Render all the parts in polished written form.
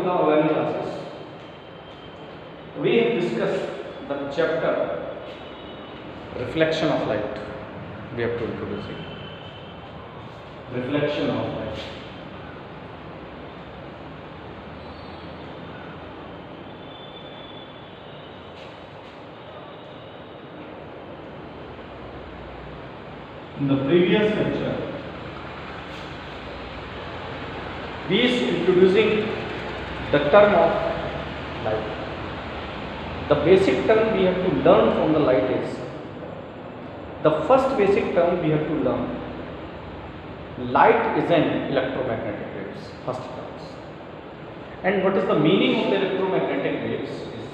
now 11 classes. We have discussed the chapter reflection of light. We have to introduce it. Reflection of light. In the previous lecture, we is introducing the term of light. The basic term we have to learn from the light is, the first basic term we have to learn, light is an electromagnetic waves, first terms. And what is the meaning of the electromagnetic waves is,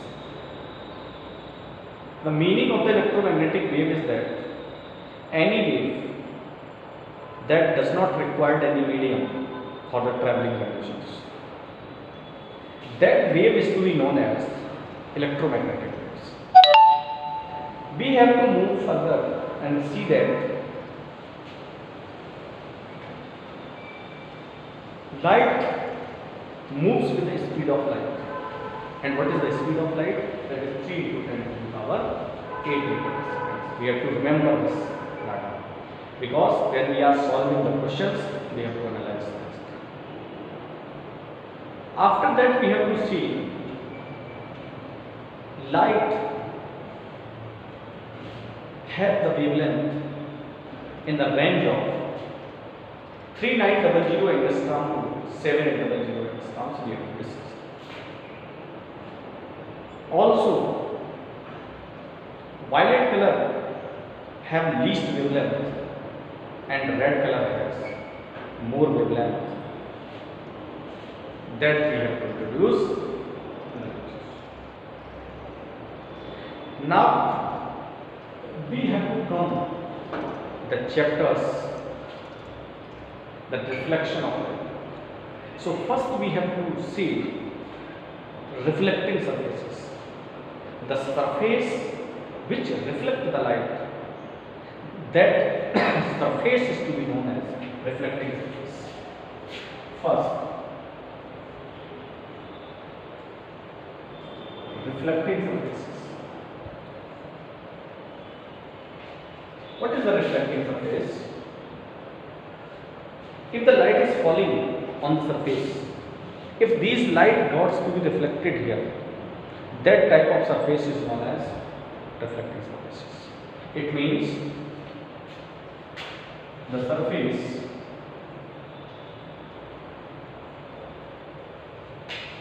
the meaning of the electromagnetic wave is that any wave that does not require any medium for the traveling conditions, that wave is to be known as electromagnetic waves. We have to move further and see that light moves with the speed of light. And what is the speed of light? That is 3 into 10 to the power 8 meters. We have to remember this data, because when we are solving the questions, we have to analyze this. After that, we have to see light have the wavelength in the range of 3900 angstrom to 7800 angstroms. We have to discuss. Also, violet color have least wavelength and red color has more wavelength. That we have to introduce. Now we have to come the chapters, the reflection of light. So first we have to see reflecting surfaces, the surface which reflect the light. That surface is to be known as reflecting surface. First, reflecting surfaces. What is the reflecting surface? If the light is falling on the surface, if these light dots to be reflected here, that type of surface is known as reflecting surfaces. It means the surface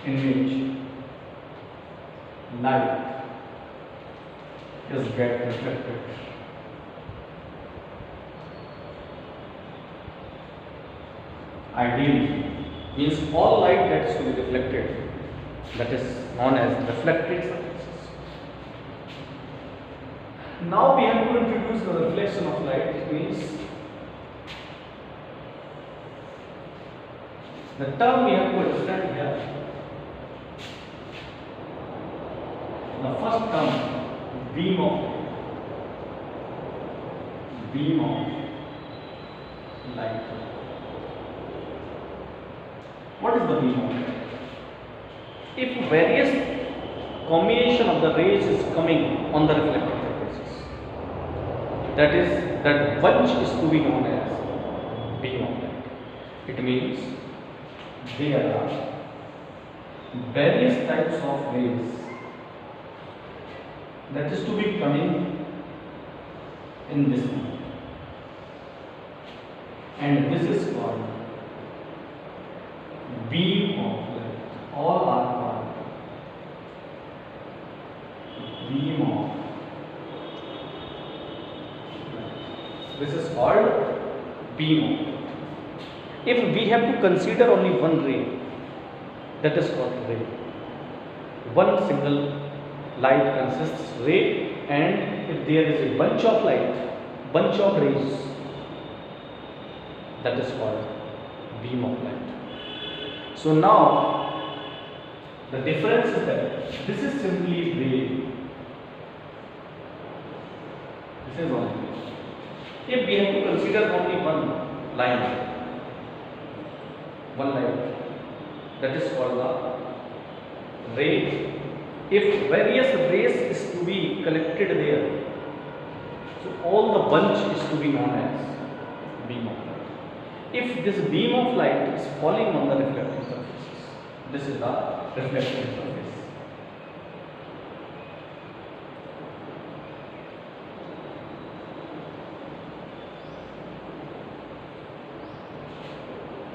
in which light is get reflected. Ideally, means all light that is to be reflected, that is known as reflecting surfaces. Now we have to introduce the reflection of light. It means the term we have to understand here. The first term, beam of light. What is the beam of light? If various combination of the rays is coming on the reflected surfaces, that bunch is to be known as beam of light. It means there are various types of rays that is to be coming in this one, and this is called beam of light. All are called beam of light. This is called beam of light. If we have to consider only one ray, that is called ray. One single light consists ray, and if there is a bunch of light, bunch of rays, that is called beam of light. So now the difference is that this is simply ray, this is only ray. If we have to consider only one light, that is called the ray. If various rays is to be collected there, so all the bunch is to be known as beam of light. If this beam of light is falling on the reflecting surfaces, this is the reflecting surface.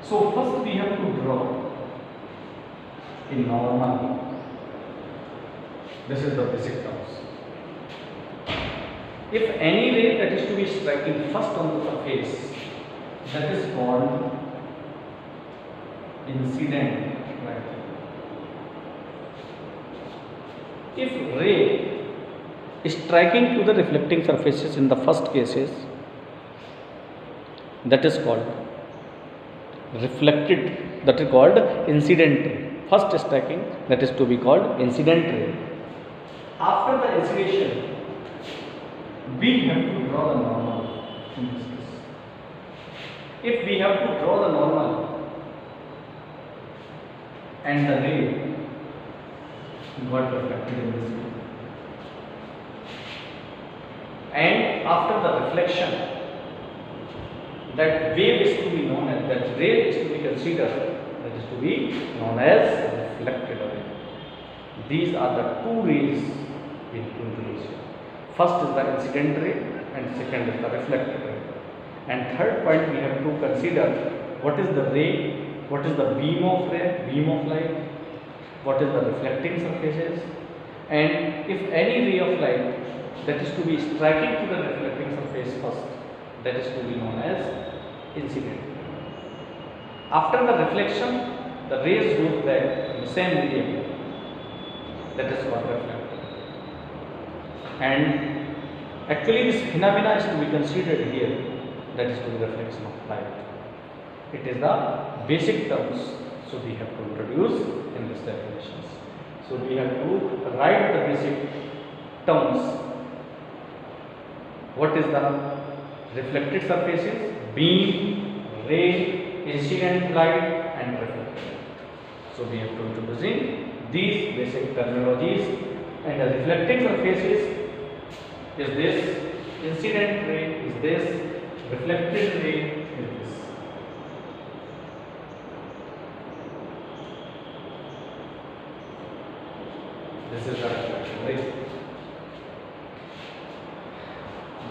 So first we have to draw in normal. This is the basic terms. If any ray that is to be striking first on the surface, that is called incident light. If ray is striking to the reflecting surfaces in the first cases, that is called reflected, that is called incident ray. First striking, that is to be called incident ray. After the incident, we have to draw the normal in this case. If we have to draw the normal and the ray got reflected in this way, and after the reflection, that wave is to be known as, that ray is to be considered, that is to be known as reflected ray. These are the two rays in relation. First is the incident ray and second is the reflected ray. And third point, we have to consider what is the ray, what is the beam of ray, beam of light, what is the reflecting surfaces, and if any ray of light that is to be striking to the reflecting surface first, that is to be known as incident. After the reflection, the rays go back in the same medium, that is called reflected. And actually this phenomena is to be considered here, that is to be reflection of light. It is the basic terms, so we have to introduce in this definitions. So we have to write the basic terms. What is the reflected surfaces, beam, ray, incident light and reflected light. So we have to introduce in these basic terminologies. And the reflecting surfaces is this, incident ray is this, reflected ray is this. This is the reflected ray.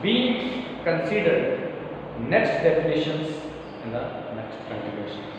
We consider next definitions in the next continuations.